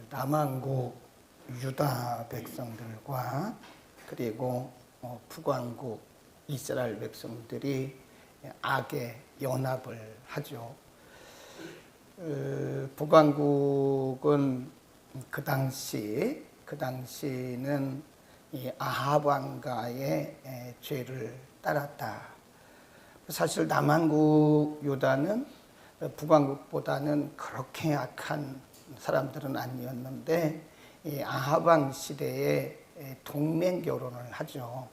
남한국 유다 백성들과 그리고 북왕국 이스라엘 백성들이 악의 연합을 하죠. 북왕국은 그 당시는 이 아합 왕가의 죄를 따랐다. 사실 남한국 유다는 북왕국보다는 그렇게 악한 사람들은 아니었는데 이 아합 왕 시대에 동맹 결혼을 하죠.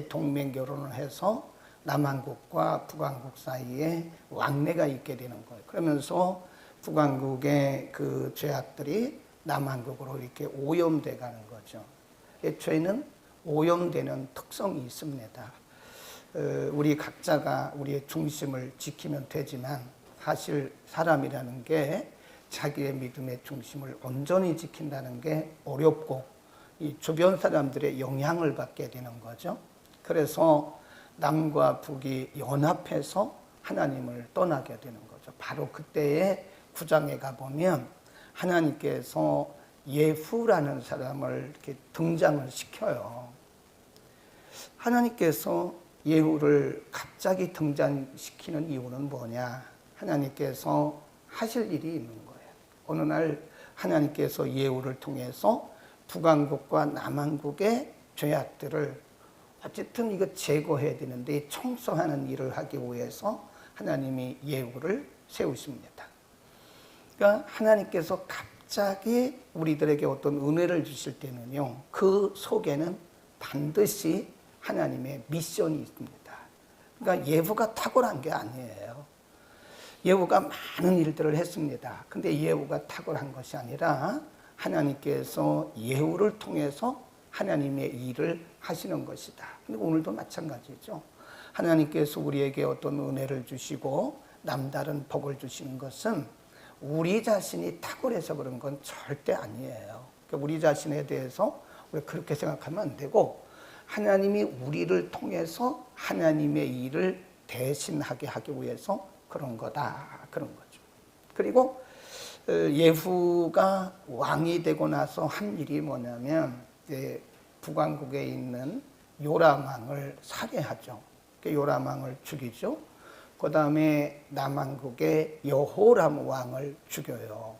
동맹 결혼을 해서 남한국과 북왕국 사이에 왕래가 있게 되는 거예요. 그러면서 북왕국의 그 죄악들이 남한국으로 이렇게 오염돼 가는 거죠. 죄는 오염되는 특성이 있습니다. 우리 각자가 우리의 중심을 지키면 되지만 사실 사람이라는 게 자기의 믿음의 중심을 온전히 지킨다는 게 어렵고 이 주변 사람들의 영향을 받게 되는 거죠. 그래서 남과 북이 연합해서 하나님을 떠나게 되는 거죠. 바로 그때에 9장에 가보면 하나님께서 예후라는 사람을 이렇게 등장을 시켜요. 하나님께서 예후를 갑자기 등장시키는 이유는 뭐냐? 하나님께서 하실 일이 있는 거예요. 어느 날 하나님께서 예후를 통해서 북왕국과 남한국의 죄악들을 어쨌든 이거 제거해야 되는데 청소하는 일을 하기 위해서 하나님이 예후를 세우십니다. 그러니까 하나님께서 갑자기 우리들에게 어떤 은혜를 주실 때는요, 그 속에는 반드시 하나님의 미션이 있습니다. 그러니까 예후가 탁월한 게 아니에요. 예후가 많은 일들을 했습니다. 근데 예후가 탁월한 것이 아니라 하나님께서 예후를 통해서 하나님의 일을 하시는 것이다. 근데 오늘도 마찬가지죠. 하나님께서 우리에게 어떤 은혜를 주시고 남다른 복을 주시는 것은 우리 자신이 탁월해서 그런 건 절대 아니에요. 그러니까 우리 자신에 대해서 우리가 그렇게 생각하면 안 되고 하나님이 우리를 통해서 하나님의 일을 대신하게 하기 위해서 그런 거다. 그런 거죠. 그리고 예후가 왕이 되고 나서 한 일이 뭐냐면 북왕국에 있는 요람 왕을 살해하죠. 요람 왕을 죽이죠. 그 다음에 남한국의 여호람 왕을 죽여요.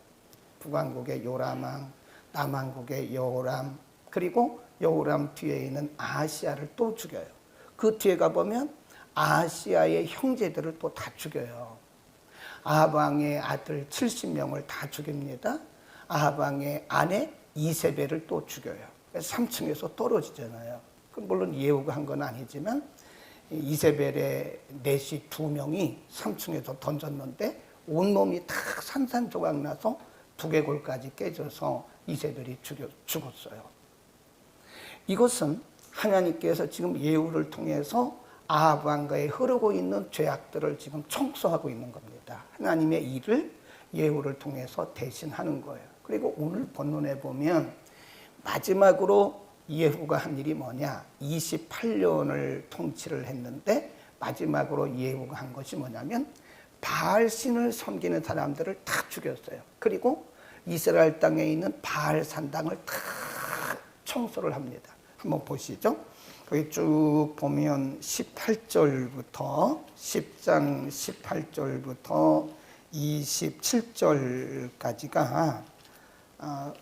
북왕국의 요람 왕, 남한국의 여호람, 그리고 여호람 뒤에 있는 아하시야를 또 죽여요. 그 뒤에 가보면 아하시야의 형제들을 또 다 죽여요. 아합 왕의 아들 70명을 다 죽입니다. 아합 왕의 아내 이세벨을 또 죽여요. 3층에서 떨어지잖아요. 물론 예후가 한 건 아니지만 이세벨의 넷이 2명이 3층에서 던졌는데 온몸이 다 산산조각 나서 두개골까지 깨져서 이세벨이 죽었어요. 이것은 하나님께서 지금 예후를 통해서 아합 왕가에 흐르고 있는 죄악들을 지금 청소하고 있는 겁니다. 하나님의 일을 예후를 통해서 대신하는 거예요. 그리고 오늘 본문에 보면 마지막으로 예후가 한 일이 뭐냐? 28년을 통치를 했는데 마지막으로 예후가 한 것이 뭐냐면 바알신을 섬기는 사람들을 다 죽였어요. 그리고 이스라엘 땅에 있는 바알 산당을 다 청소를 합니다. 한번 보시죠. 여기 쭉 보면 18절부터 10장 18절부터 27절까지가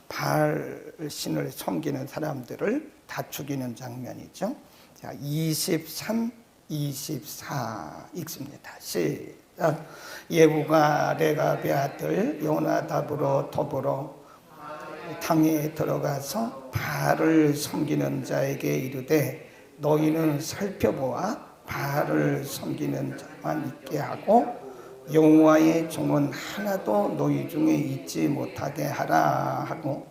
바알 신을 섬기는 사람들을 다 죽이는 장면이죠. 자, 23, 24 읽습니다. 시작. 예후가 레갑의 아들 요나답으로 더불어 당에 들어가서 바알을 섬기는 자에게 이르되 너희는 살펴보아 바알을 섬기는 자만 있게 하고 여호와의 종은 하나도 너희 중에 있지 못하게 하라 하고,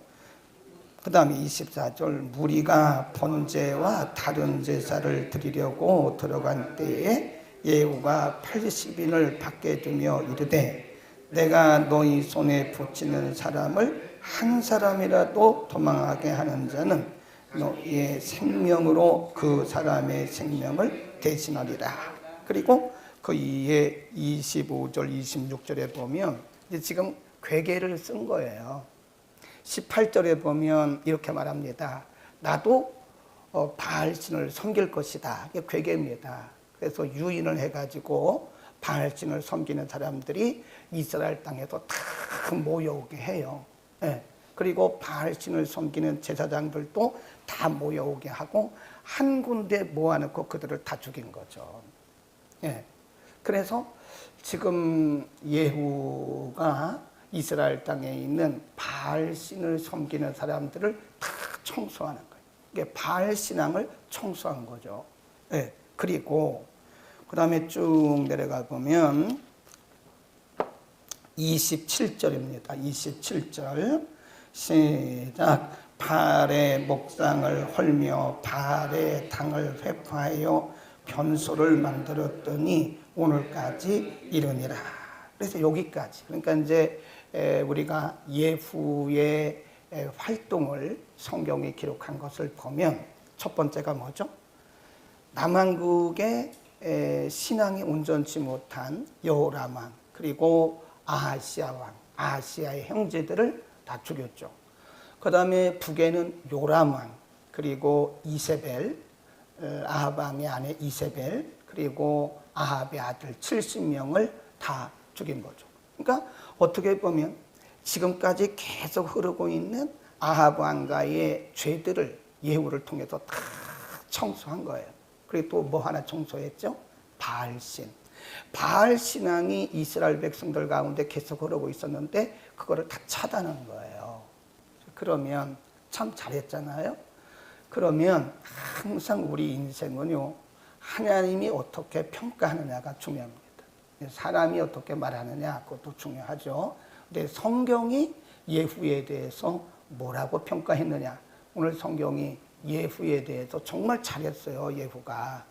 그 다음에 24절 무리가 번제와 다른 제사를 드리려고 들어간 때에 예후가 80인을 밖에 두며 이르되 내가 너희 손에 붙이는 사람을 한 사람이라도 도망하게 하는 자는 너희의 생명으로 그 사람의 생명을 대신하리라. 그리고 그 이에 25절 26절에 보면 이제 지금 괴계를 쓴 거예요. 18절에 보면 이렇게 말합니다. 나도 바알신을 섬길 것이다. 이게 괴계입니다. 그래서 유인을 해가지고 바알신을 섬기는 사람들이 이스라엘 땅에서 다 모여오게 해요. 예. 그리고 바알신을 섬기는 제사장들도 다 모여오게 하고 한 군데 모아놓고 그들을 다 죽인 거죠. 예. 그래서 지금 예후가 이스라엘 땅에 있는 바알신을 섬기는 사람들을 다 청소하는 거예요. 이게 바알 신앙을 청소한 거죠. 예. 그리고 그 다음에 쭉 내려가 보면 27절입니다. 27절 시작. 바알의 목상을 헐며 바알의 당을 회파하여 변소를 만들었더니 오늘까지 이르니라. 그래서 여기까지. 그러니까 이제 우리가 예후의 활동을 성경이 기록한 것을 보면 첫 번째가 뭐죠? 남한국의 신앙이 온전치 못한 여호람 왕, 그리고 아하시아 왕, 아하시아의 형제들을 다 죽였죠. 그 다음에 북에는 요람 왕, 그리고 이세벨, 아합 왕의 아내 이세벨, 그리고 아합의 아들 70명을 다 죽인 거죠. 그러니까 어떻게 보면 지금까지 계속 흐르고 있는 아합 왕가의 죄들을 예후를 통해서 다 청소한 거예요. 그리고 또 뭐 하나 청소했죠? 바알신. 바알 신앙이 이스라엘 백성들 가운데 계속 흐르고 있었는데 그거를 다 차단한 거예요. 그러면 참 잘했잖아요. 그러면 항상 우리 인생은요, 하나님이 어떻게 평가하느냐가 중요합니다. 사람이 어떻게 말하느냐, 그것도 중요하죠. 근데 성경이 예후에 대해서 뭐라고 평가했느냐. 오늘 성경이 예후에 대해서 정말 잘했어요. 예후가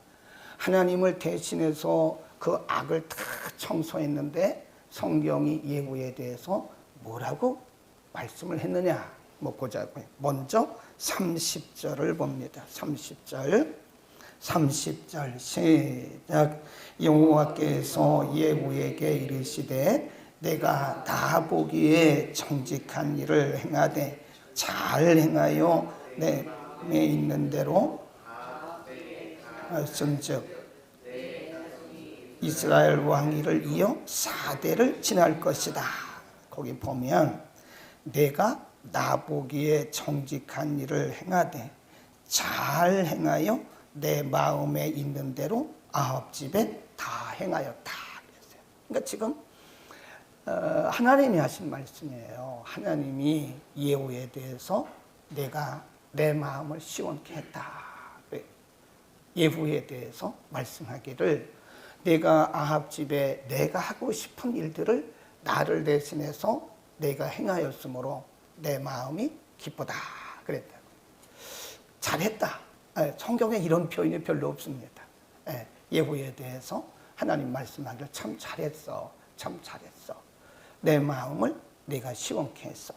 하나님을 대신해서 그 악을 다 청소했는데 성경이 예후에 대해서 뭐라고 말씀을 했느냐 뭐 보자고요. 먼저 30절을 봅니다. 30절 시작. 여호와께서 예후에게 이르시되 내가 다 보기에 정직한 일을 행하되 잘 행하여 내 있는 대로 말씀즉 이스라엘 왕위를 이어 4대를 지날 것이다. 거기 보면 내가 나 보기에 정직한 일을 행하되 잘 행하여 내 마음에 있는 대로 아합 집에 다 행하였다. 그랬어요. 그러니까 지금 하나님이 하신 말씀이에요. 하나님이 예후에 대해서 내가 내 마음을 시원케 했다. 예후에 대해서 말씀하기를 내가 아합 집에 내가 하고 싶은 일들을 나를 대신해서 내가 행하였으므로 내 마음이 기쁘다. 그랬다. 잘했다. 성경에 이런 표현이 별로 없습니다. 예후에 대해서 하나님 말씀하기를 참 잘했어. 참 잘했어. 내 마음을 내가 시원케 했어.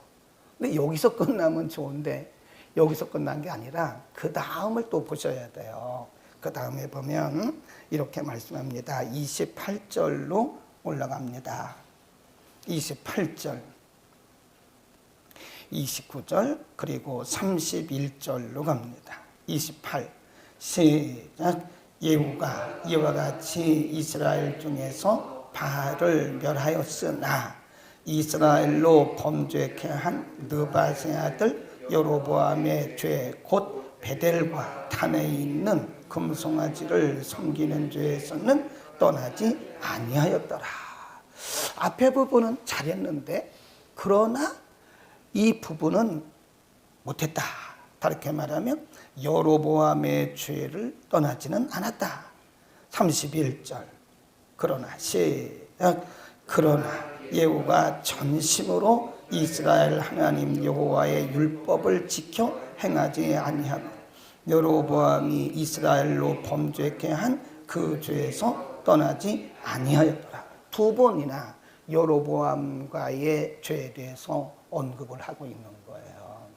근데 여기서 끝나면 좋은데 여기서 끝난 게 아니라 그 다음을 또 보셔야 돼요. 그 다음에 보면 이렇게 말씀합니다. 28절로 올라갑니다. 28절, 29절, 그리고 31절로 갑니다. 28, 시작. 예후가 이와 같이 이스라엘 중에서 바알을 멸하였으나 이스라엘로 범죄케 한 느밧의 아들 여로보암의 죄 곧 베델과 단에 있는 금송아지를 섬기는 죄에서는 떠나지 아니하였더라. 앞에 부분은 잘했는데 그러나 이 부분은 못했다. 다르게 말하면 여로보암의 죄를 떠나지는 않았다. 31절 그러나 시작. 그러나 예후가 전심으로 이스라엘 하나님 여호와의 율법을 지켜 행하지 아니하고 여로보암이 이스라엘로 범죄케 한 그 죄에서 떠나지 아니하였더라. 두 번이나 여로보암과의 죄에 대해서 언급을 하고 있는 거예요.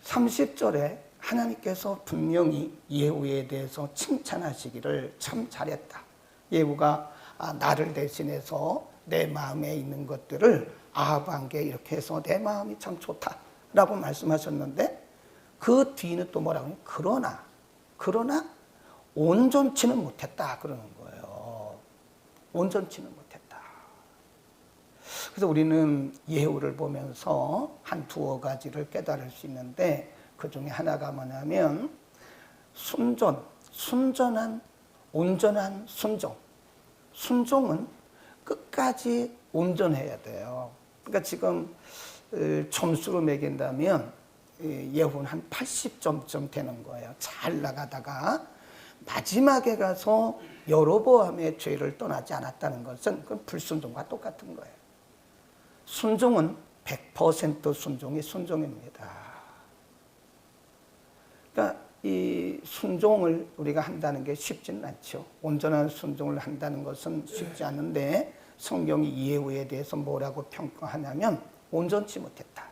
30절에 하나님께서 분명히 예후에 대해서 칭찬하시기를 참 잘했다. 예후가 나를 대신해서 내 마음에 있는 것들을 아합에게 이렇게 해서 내 마음이 참 좋다라고 말씀하셨는데 그 뒤는 또 뭐라고 하냐면 그러나 온전치는 못했다 그러는 거예요. 온전치는 못했다. 그래서 우리는 예후를 보면서 한 두어 가지를 깨달을 수 있는데 그 중에 하나가 뭐냐면 순전한 온전한 순종. 순종은 끝까지 온전해야 돼요. 그러니까 지금 점수로 매긴다면 예후는 한 80점쯤 되는 거예요. 잘 나가다가 마지막에 가서 여로보암의 죄를 떠나지 않았다는 것은 그건 불순종과 똑같은 거예요. 순종은 100% 순종이 순종입니다. 그러니까 이 순종을 우리가 한다는 게 쉽지는 않죠. 온전한 순종을 한다는 것은 쉽지 않은데 성경이 예후에 대해서 뭐라고 평가하냐면 온전치 못했다.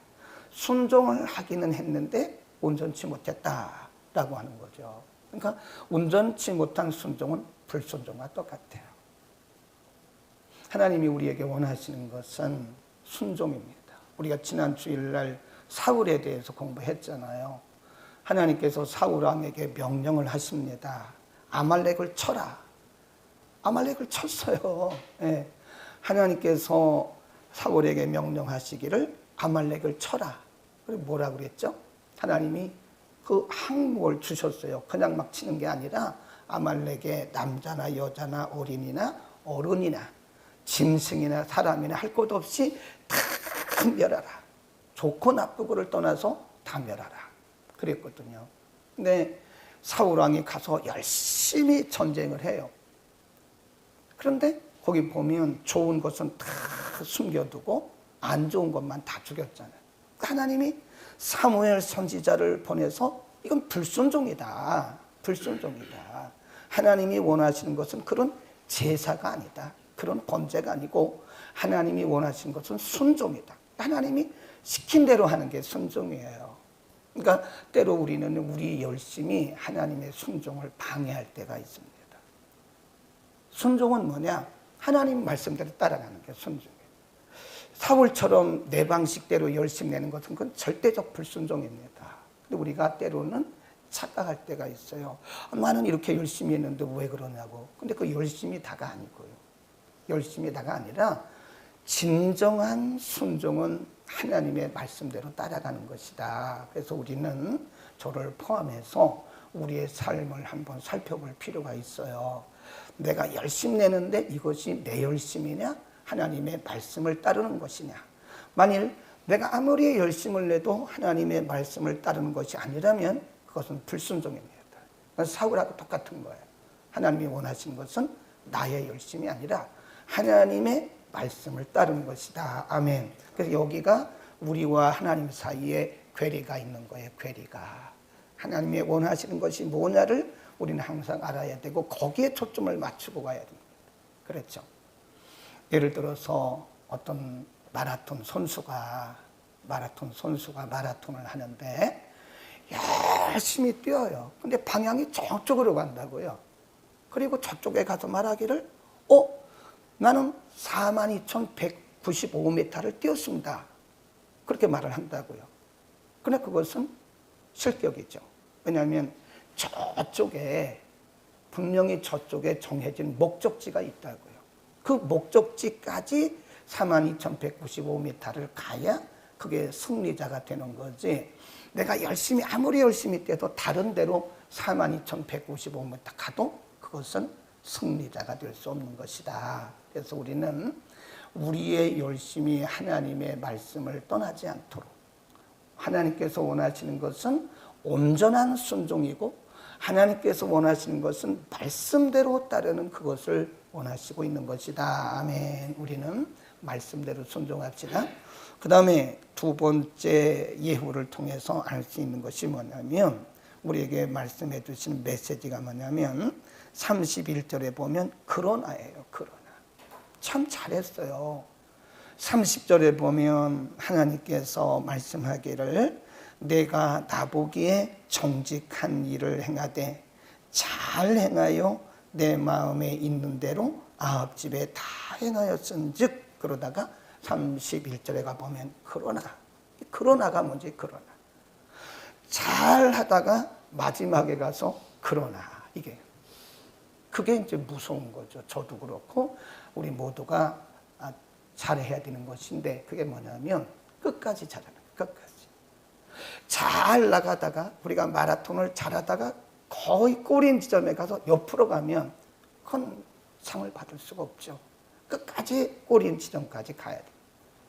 순종을 하기는 했는데 온전치 못했다라고 하는 거죠. 그러니까 온전치 못한 순종은 불순종과 똑같아요. 하나님이 우리에게 원하시는 것은 순종입니다. 우리가 지난 주일날 사울에 대해서 공부했잖아요. 하나님께서 사울왕에게 명령을 하십니다. 아말렉을 쳐라. 아말렉을 쳤어요. 예. 하나님께서 사울에게 명령하시기를 아말렉을 쳐라. 그리고 뭐라 그랬죠? 하나님이 그 항목을 주셨어요. 그냥 막 치는 게 아니라 아말렉의 남자나 여자나 어린이나 어른이나 짐승이나 사람이나 할 것 없이 다 멸하라. 좋고 나쁘고를 떠나서 다 멸하라. 그랬거든요. 근데 사울왕이 가서 열심히 전쟁을 해요. 그런데 거기 보면 좋은 것은 다 숨겨두고 안 좋은 것만 다 죽였잖아요. 하나님이 사무엘 선지자를 보내서 이건 불순종이다. 불순종이다. 하나님이 원하시는 것은 그런 제사가 아니다. 그런 번제가 아니고 하나님이 원하시는 것은 순종이다. 하나님이 시킨 대로 하는 게 순종이에요. 그러니까 때로 우리는 우리 열심히 하나님의 순종을 방해할 때가 있습니다. 순종은 뭐냐? 하나님 말씀대로 따라가는 게 순종이에요. 사울처럼 내 방식대로 열심히 내는 것은 그건 절대적 불순종입니다. 근데 우리가 때로는 착각할 때가 있어요. 나는 이렇게 열심히 했는데 왜 그러냐고. 근데 그 열심히 다가 아니고요. 열심히 다가 아니라 진정한 순종은 하나님의 말씀대로 따라가는 것이다. 그래서 우리는 저를 포함해서 우리의 삶을 한번 살펴볼 필요가 있어요. 내가 열심히 내는데 이것이 내 열심이냐? 하나님의 말씀을 따르는 것이냐? 만일 내가 아무리 열심을 내도 하나님의 말씀을 따르는 것이 아니라면 그것은 불순종입니다. 사울하고 똑같은 거예요. 하나님이 원하시는 것은 나의 열심이 아니라 하나님의 말씀을 따르는 것이다. 아멘. 그래서 여기가 우리와 하나님 사이에 괴리가 있는 거예요. 괴리가. 하나님이 원하시는 것이 뭐냐를 우리는 항상 알아야 되고 거기에 초점을 맞추고 가야 됩니다. 그렇죠. 예를 들어서 어떤 마라톤 선수가 마라톤을 하는데 열심히 뛰어요. 근데 방향이 저쪽으로 간다고요. 그리고 저쪽에 가서 말하기를 나는 42,195m를 뛰었습니다. 그렇게 말을 한다고요. 그런데 그것은 실격이죠. 왜냐하면 분명히 저쪽에 정해진 목적지가 있다고요. 그 목적지까지 42,195m를 가야 그게 승리자가 되는 거지. 내가 아무리 열심히 뛰어도 다른 데로 42,195m 가도 그것은 승리자가 될 수 없는 것이다. 그래서 우리는 우리의 열심이 하나님의 말씀을 떠나지 않도록 하나님께서 원하시는 것은 온전한 순종이고 하나님께서 원하시는 것은 말씀대로 따르는 그것을 원하시고 있는 것이다. 아멘. 우리는 말씀대로 순종합시다. 그 다음에 두 번째 예후를 통해서 알 수 있는 것이 뭐냐면 우리에게 말씀해 주시는 메시지가 뭐냐면 31절에 보면 그러나예요. 그러나. 참 잘했어요. 30절에 보면 하나님께서 말씀하기를 내가 나보기에 정직한 일을 행하되 잘 행하여 내 마음에 있는 대로 아합 집에 다 행하였은즉 그러다가 31절에 가보면 그러나가 뭔지 그러나. 잘 하다가 마지막에 가서 그러나. 그게 이제 무서운 거죠. 저도 그렇고 우리 모두가 잘해야 되는 것인데 그게 뭐냐면 끝까지 잘하는 거예요. 끝까지. 잘 나가다가 우리가 마라톤을 잘하다가 거의 꼬린 지점에 가서 옆으로 가면 그건 상을 받을 수가 없죠. 끝까지 꼬린 지점까지 가야 돼요.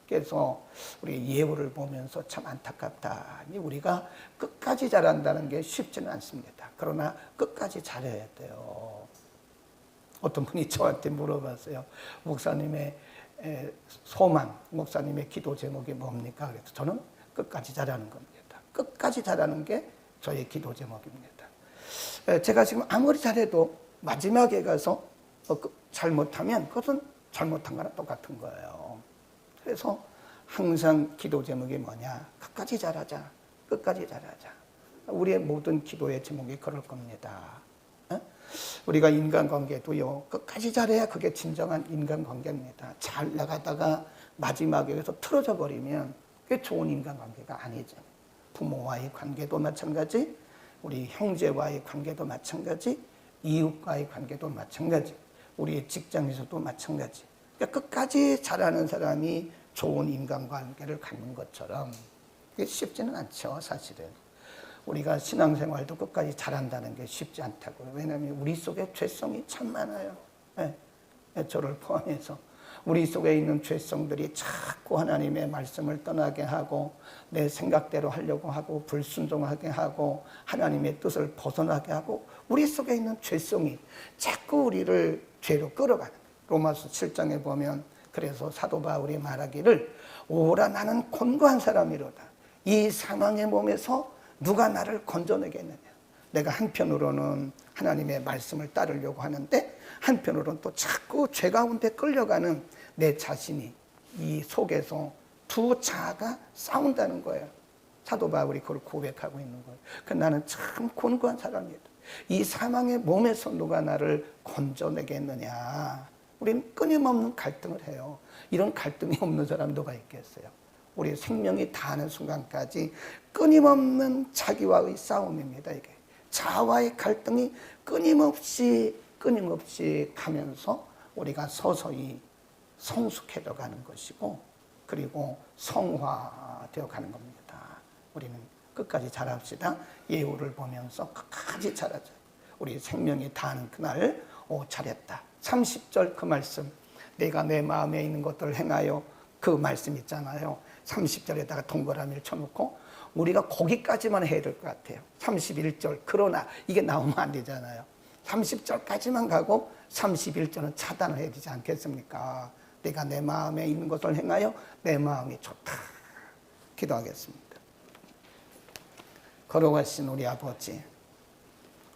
그래서 우리 예후를 보면서 참 안타깝다. 우리가 끝까지 잘한다는 게 쉽지는 않습니다. 그러나 끝까지 잘해야 돼요. 어떤 분이 저한테 물어봤어요. 목사님의 소망, 목사님의 기도 제목이 뭡니까? 그래서 저는 끝까지 잘하는 겁니다. 끝까지 잘하는 게 저의 기도 제목입니다. 제가 지금 아무리 잘해도 마지막에 가서 잘못하면 그것은 잘못한 거랑 똑같은 거예요. 그래서 항상 기도 제목이 뭐냐? 끝까지 잘하자. 끝까지 잘하자. 우리의 모든 기도의 제목이 그럴 겁니다. 우리가 인간관계도요, 끝까지 잘해야 그게 진정한 인간관계입니다. 잘 나가다가 마지막에 가서 틀어져 버리면 그게 좋은 인간관계가 아니죠. 부모와의 관계도 마찬가지, 우리 형제와의 관계도 마찬가지, 이웃과의 관계도 마찬가지, 우리의 직장에서도 마찬가지. 그러니까 끝까지 잘하는 사람이 좋은 인간관계를 갖는 것처럼 그게 쉽지는 않죠, 사실은. 우리가 신앙생활도 끝까지 잘한다는 게 쉽지 않다고요. 왜냐하면 우리 속에 죄성이 참 많아요. 저를 포함해서. 우리 속에 있는 죄성들이 자꾸 하나님의 말씀을 떠나게 하고 내 생각대로 하려고 하고 불순종하게 하고 하나님의 뜻을 벗어나게 하고 우리 속에 있는 죄성이 자꾸 우리를 죄로 끌어가는 거예요. 로마서 7장에 보면 그래서 사도 바울이 말하기를 오라 나는 곤고한 사람이로다. 이 사망의 몸에서 누가 나를 건져내겠느냐. 내가 한편으로는 하나님의 말씀을 따르려고 하는데 한편으로는 또 자꾸 죄 가운데 끌려가는 내 자신이 이 속에서 두 자아가 싸운다는 거예요. 사도 바울이 그걸 고백하고 있는 거예요. 나는 참 곤고한 사람이다. 이 사망의 몸에서 누가 나를 건져내겠느냐. 우리는 끊임없는 갈등을 해요. 이런 갈등이 없는 사람 누가 있겠어요? 우리 생명이 다하는 순간까지 끊임없는 자기와의 싸움입니다. 이게 자아와의 갈등이 끊임없이 가면서 우리가 서서히 성숙해져 가는 것이고 그리고 성화되어 가는 겁니다. 우리는 끝까지 잘합시다. 예후를 보면서 끝까지 잘하자. 우리 생명이 다하는 그날 잘했다. 30절 그 말씀, 내가 내 마음에 있는 것들을 행하여, 그 말씀 있잖아요. 30절에다가 동그라미를 쳐놓고 우리가 거기까지만 해야 될 것 같아요. 31절 그러나 이게 나오면 안 되잖아요. 30절까지만 가고 31절은 차단을 해야 되지 않겠습니까? 내가 내 마음에 있는 것을 행하여 내 마음이 좋다. 기도하겠습니다. 걸어가신 우리 아버지,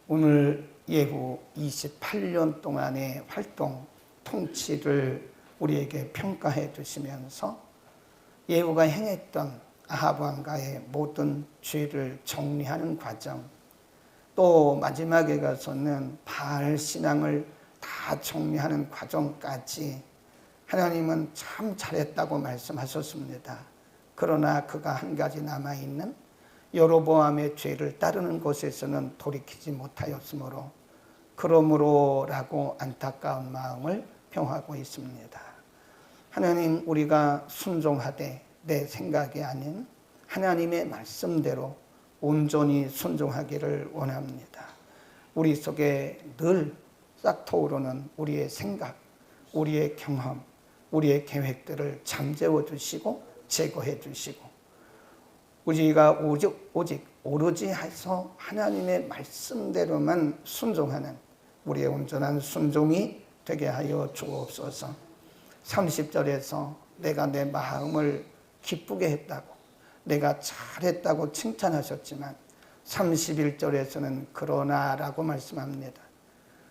오늘 예후 28년 동안의 활동, 통치를 우리에게 평가해 주시면서 예후가 행했던 아합 왕가의 모든 죄를 정리하는 과정, 또 마지막에 가서는 바알 신앙을 다 정리하는 과정까지 하나님은 참 잘했다고 말씀하셨습니다. 그러나 그가 한 가지 남아있는 여로보암의 죄를 따르는 것에서는 돌이키지 못하였으므로 그러므로라고 안타까운 마음을 표하고 있습니다. 하나님, 우리가 순종하되 내 생각이 아닌 하나님의 말씀대로 온전히 순종하기를 원합니다. 우리 속에 늘 싹트오르는 우리의 생각, 우리의 경험, 우리의 계획들을 잠재워 주시고 제거해 주시고 우리가 오로지 해서 하나님의 말씀대로만 순종하는 우리의 온전한 순종이 되게 하여 주옵소서. 30절에서 내가 내 마음을 기쁘게 했다고, 내가 잘했다고 칭찬하셨지만 31절에서는 그러나라고 말씀합니다.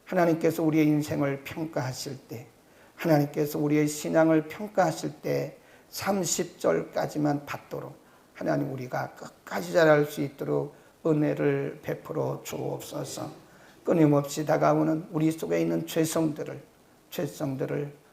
하나님께서 우리의 인생을 평가하실 때, 하나님께서 우리의 신앙을 평가하실 때 30절까지만 받도록 하나님 우리가 끝까지 잘할 수 있도록 은혜를 베풀어 주옵소서. 끊임없이 다가오는 우리 속에 있는 죄성들을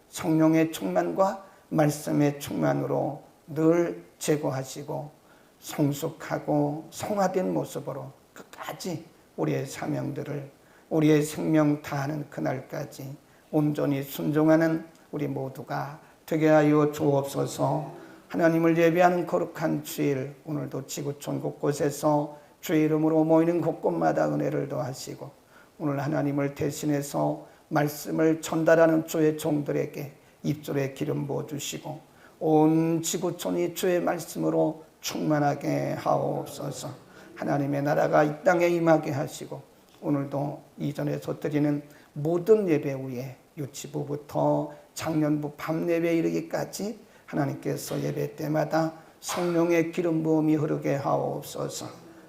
성령의 충만과 말씀의 충만으로 늘 제거하시고 성숙하고 성화된 모습으로 끝까지 우리의 사명들을 우리의 생명 다하는 그날까지 온전히 순종하는 우리 모두가 되게 하여 주옵소서. 하나님을 예배하는 거룩한 주일, 오늘도 지구촌 곳곳에서 주의 이름으로 모이는 곳곳마다 은혜를 더하시고 오늘 하나님을 대신해서 말씀을 전달하는 주의 종들에게 입술에 기름 부어주시고 온 지구촌이 주의 말씀으로 충만하게 하옵소서. 하나님의 나라가 이 땅에 임하게 하시고 오늘도 이전에서 드리는 모든 예배 후에 유치부부터 작년부 밤 예배 이르기까지 하나님께서 예배 때마다 성령의 기름 부음이 흐르게 하옵소서.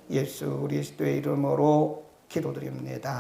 예수 그리스도의 이름으로 기도드립니다.